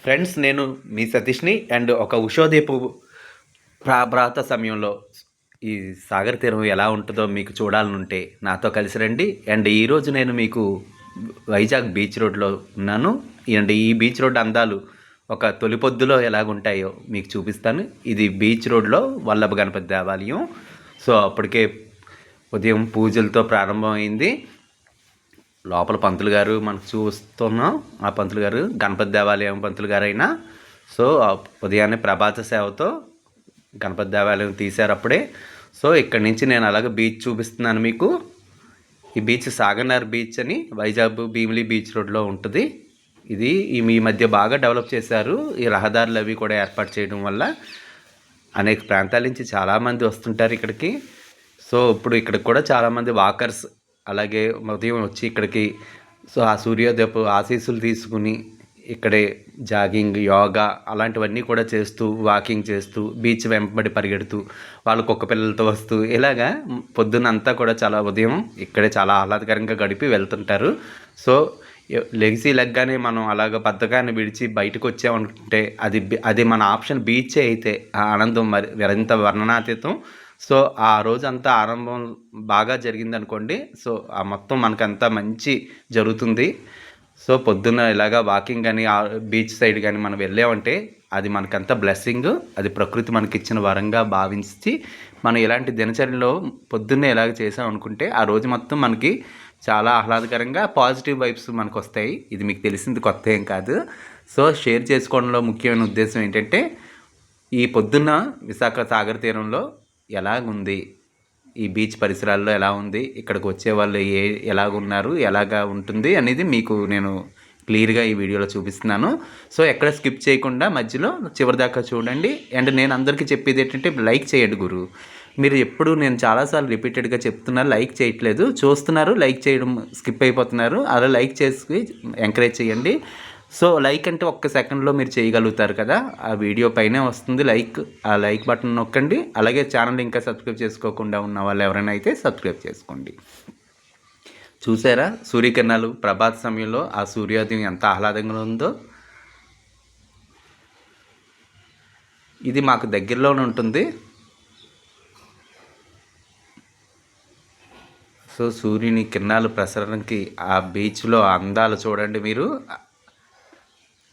Friends, నేను మీ సతీష్ని. And ఒక ఉషోదయపు ప్రాత సమయంలో ఈ సాగర్ తీరం ఎలా ఉంటుందో మీకు చూడాలనుంటే నాతో కలిసి రండి. అండ్ ఈరోజు నేను మీకు వైజాగ్ బీచ్ రోడ్లో ఉన్నాను. అండ్ ఈ బీచ్ రోడ్ అందాలు ఒక తొలి పొద్దులో ఎలాగుంటాయో మీకు చూపిస్తాను. ఇది బీచ్ రోడ్లో వల్లభ గణపతి దేవాలయం. సో అప్పటికే ఉదయం పూజలతో ప్రారంభమైంది. లోపల పంతులు గారు మనకు చూస్తున్నాం. ఆ పంతులు గారు గణపతి దేవాలయం పంతులు గారు అయినా. సో ఉదయాన్నే ప్రభాత సేవతో గణపతి దేవాలయం తీశారు అప్పుడే. సో ఇక్కడి నుంచి నేను అలాగే బీచ్ చూపిస్తున్నాను మీకు. ఈ బీచ్ సాగర్నగర్ బీచ్ అని వైజాగ్ భీమిలి బీచ్ రోడ్లో ఉంటుంది. ఇది ఈ మధ్య బాగా డెవలప్ చేశారు. ఈ రహదారులు అవి కూడా ఏర్పాటు చేయడం వల్ల అనేక ప్రాంతాల నుంచి చాలామంది వస్తుంటారు ఇక్కడికి. సో ఇప్పుడు ఇక్కడికి కూడా చాలామంది వాకర్స్ అలాగే ఉదయం వచ్చి ఇక్కడికి సో ఆ సూర్యోదయపు ఆశీస్సులు తీసుకుని ఇక్కడే జాగింగ్, యోగా అలాంటివన్నీ కూడా చేస్తూ, వాకింగ్ చేస్తూ, బీచ్ వెంబడి పరిగెడుతూ, వాళ్ళ కుక్క పిల్లలతో వస్తూ ఇలాగా పొద్దునంతా కూడా చాలా ఉదయం ఇక్కడే చాలా ఆహ్లాదకరంగా గడిపి వెళ్తుంటారు. సో లెగ్గానే మనం అలాగ బద్ధకాన్ని విడిచి బయటకు వచ్చామనుకుంటే అది మన ఆప్షన్ బీచే అయితే ఆ ఆనందం మరింత వర్ణనాతీతం. సో ఆ రోజంతా ఆరంభం బాగా జరిగిందనుకోండి, సో ఆ మొత్తం మనకంతా మంచి జరుగుతుంది. సో పొద్దున్న ఇలాగా వాకింగ్ కానీ బీచ్ సైడ్ కానీ మనం వెళ్ళామంటే అది మనకంత బ్లెస్సింగ్. అది ప్రకృతి మనకి ఇచ్చిన వరంగా భావించి మనం ఇలాంటి దినచర్యలో పొద్దున్నే ఇలాగ చేసామనుకుంటే ఆ రోజు మొత్తం మనకి చాలా ఆహ్లాదకరంగా పాజిటివ్ వైబ్స్ మనకు వస్తాయి. ఇది మీకు తెలిసింది కొత్త ఏం కాదు. సో షేర్ చేసుకోవడంలో ముఖ్యమైన ఉద్దేశం ఏంటంటే ఈ పొద్దున్న విశాఖ సాగర్ తీరంలో ఎలాగుంది, ఈ బీచ్ పరిసరాల్లో ఎలా ఉంది, ఇక్కడికి వచ్చే వాళ్ళు ఎలాగున్నారు, ఎలాగా ఉంటుంది అనేది మీకు నేను క్లియర్గా ఈ వీడియోలో చూపిస్తున్నాను. సో ఎక్కడ స్కిప్ చేయకుండా మధ్యలో చివరిదాకా చూడండి. అండ్ నేను అందరికీ చెప్పేది ఏంటంటే లైక్ చేయండి గురు. మీరు ఎప్పుడు నేను చాలాసార్లు రిపీటెడ్గా చెప్తున్నారు, లైక్ చేయట్లేదు. చూస్తున్నారు, లైక్ చేయడం స్కిప్ అయిపోతున్నారు. అలా లైక్ చేసి ఎంకరేజ్ చేయండి. సో లైక్ అంటే ఒక్క సెకండ్లో మీరు చేయగలుగుతారు కదా, ఆ వీడియో పైనే వస్తుంది లైక్. ఆ లైక్ బటన్ నొక్కండి. అలాగే ఛానల్ ఇంకా సబ్స్క్రైబ్ చేసుకోకుండా ఉన్న వాళ్ళు ఎవరైనా అయితే సబ్స్క్రైబ్ చేసుకోండి. చూసారా సూర్యకిరణాలు ప్రభాత సమయంలో ఆ సూర్యోదయం ఎంత ఆహ్లాదంగా ఉందో. ఇది మాకు దగ్గరలోనే ఉంటుంది. సో సూర్యుని కిరణాలు ప్రసరణకి ఆ బీచ్లో అందాలు చూడండి మీరు.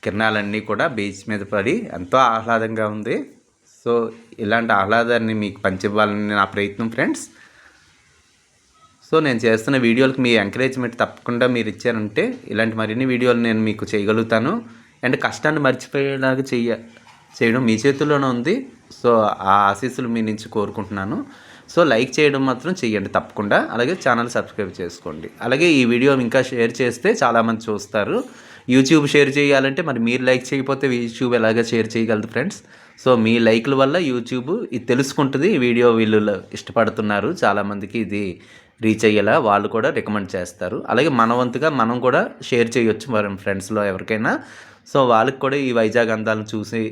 కిరణాలన్నీ కూడా బీచ్ మీద పడి ఎంతో ఆహ్లాదంగా ఉంది. సో ఇలాంటి ఆహ్లాదాన్ని మీకు పంచివ్వాలని నా ప్రయత్నం ఫ్రెండ్స్. సో నేను చేస్తున్న వీడియోలకు మీ ఎంకరేజ్మెంట్ తప్పకుండా మీరు ఇచ్చారంటే ఇలాంటి మరిన్ని వీడియోలు నేను మీకు చేయగలుగుతాను. అండ్ కష్టాన్ని మర్చిపోయేలాగా చేయడం మీ చేతుల్లోనే ఉంది. సో ఆ ఆశీస్సులు మీ నుంచి కోరుకుంటున్నాను. సో లైక్ చేయడం మాత్రం చేయండి తప్పకుండా. అలాగే ఛానల్ సబ్స్క్రైబ్ చేసుకోండి. అలాగే ఈ వీడియో ఇంకా షేర్ చేస్తే చాలామంది చూస్తారు. యూట్యూబ్ షేర్ చేయాలంటే మరి మీరు లైక్ చేయకపోతే యూట్యూబ్ ఎలాగ షేర్ చేయగలదు ఫ్రెండ్స్. సో మీ లైక్ల వల్ల యూట్యూబ్ ఇది తెలుసుకుంటుంది, ఈ వీడియో వీళ్ళు ఇష్టపడుతున్నారు, చాలామందికి ఇది రీచ్ అయ్యేలా వాళ్ళు కూడా రికమెండ్ చేస్తారు. అలాగే మన వంతుగా మనం కూడా షేర్ చేయొచ్చు మరి ఫ్రెండ్స్లో ఎవరికైనా. సో వాళ్ళకి కూడా ఈ వైజాగ్ అందాలను చూసి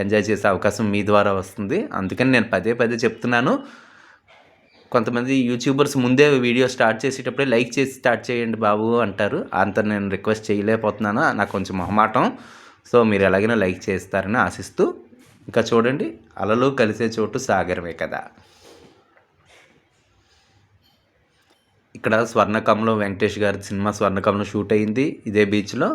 ఎంజాయ్ చేసే అవకాశం మీ ద్వారా వస్తుంది. అందుకని నేను పదే పదే చెప్తున్నాను. కొంతమంది యూట్యూబర్స్ ముందే వీడియో స్టార్ట్ చేసేటప్పుడే లైక్ చేసి స్టార్ట్ చేయండి బాబు అంటారు. అంత నేను రిక్వెస్ట్ చేయలేకపోతున్నాను, నాకు కొంచెం మొహమాటం. సో మీరు ఎలాగైనా లైక్ చేస్తారని ఆశిస్తూ ఇంకా చూడండి. అలలు కలిసే చోటు సాగరమే కదా. ఇక్కడ స్వర్ణకమలం వెంకటేష్ గారి సినిమా స్వర్ణకమలం షూట్ అయింది ఇదే బీచ్లో.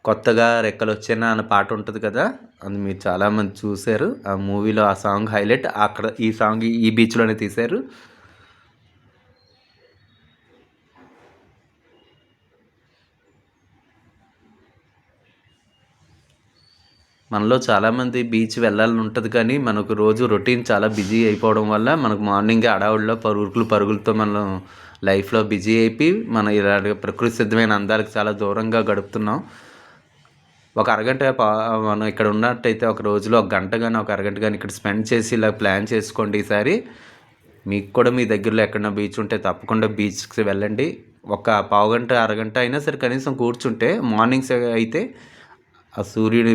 కొత్తగా రెక్కలు వచ్చేనా అన్న పాట ఉంటుంది కదా, అది మీరు చాలామంది చూశారు. ఆ మూవీలో ఆ సాంగ్ హైలైట్ అక్కడ. ఈ సాంగ్ ఈ బీచ్లోనే తీశారు. మనలో చాలామంది బీచ్ వెళ్ళాలని ఉంటుంది కానీ మనకు రోజు రొటీన్ చాలా బిజీ అయిపోవడం వల్ల మనకు మార్నింగే అడావుడిలో పరుగులతో మనం లైఫ్లో బిజీ అయిపోయి మన ఇలా ప్రకృతి సిద్ధమైన అందాలకు చాలా దూరంగా గడుపుతున్నాం. ఒక అరగంట మనం ఇక్కడ ఉన్నట్టయితే ఒక రోజులో ఒక గంట కానీ ఒక అరగంట కానీ ఇక్కడ స్పెండ్ చేసి ఇలా ప్లాన్ చేసుకోండి. ఈసారి మీకు కూడా మీ దగ్గరలో ఎక్కడైనా బీచ్ ఉంటే తప్పకుండా బీచ్కి వెళ్ళండి. ఒక పావుగంట అరగంట అయినా సరే కనీసం కూర్చుంటే మార్నింగ్స్ అయితే ఆ సూర్యుడి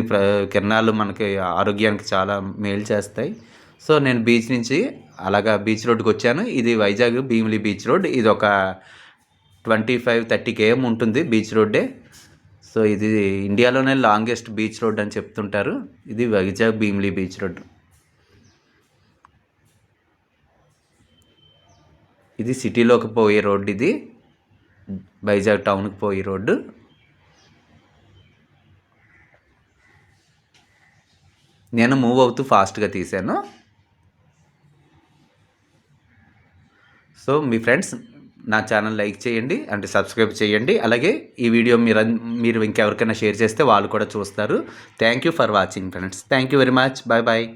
కిరణాలు మనకి ఆరోగ్యానికి చాలా మేలు చేస్తాయి. సో నేను బీచ్ నుంచి అలాగా బీచ్ రోడ్డుకి వచ్చాను. ఇది వైజాగ్ భీమిలి బీచ్ రోడ్. ఇది ఒక 25-30 km ఉంటుంది బీచ్ రోడ్డే. సో ఇది ఇండియాలోనే లాంగెస్ట్ బీచ్ రోడ్ అని చెప్తుంటారు. ఇది వైజాగ్ భీమిలీ బీచ్ రోడ్. ఇది సిటీలోకి పోయే రోడ్డు, ఇది వైజాగ్ టౌన్కి పోయే రోడ్డు. నేను మూవ్ అవుతూ ఫాస్ట్గా తీశాను. సో మీ ఫ్రెండ్స్ నా ఛానల్ లైక్ చేయండి, అంటే సబ్స్క్రైబ్ చేయండి. అలాగే ఈ వీడియో మీరు ఇంకెవరికైనా షేర్ చేస్తే వాళ్ళు కూడా చూస్తారు. Thank you for watching friends. Thank you very much. Bye bye.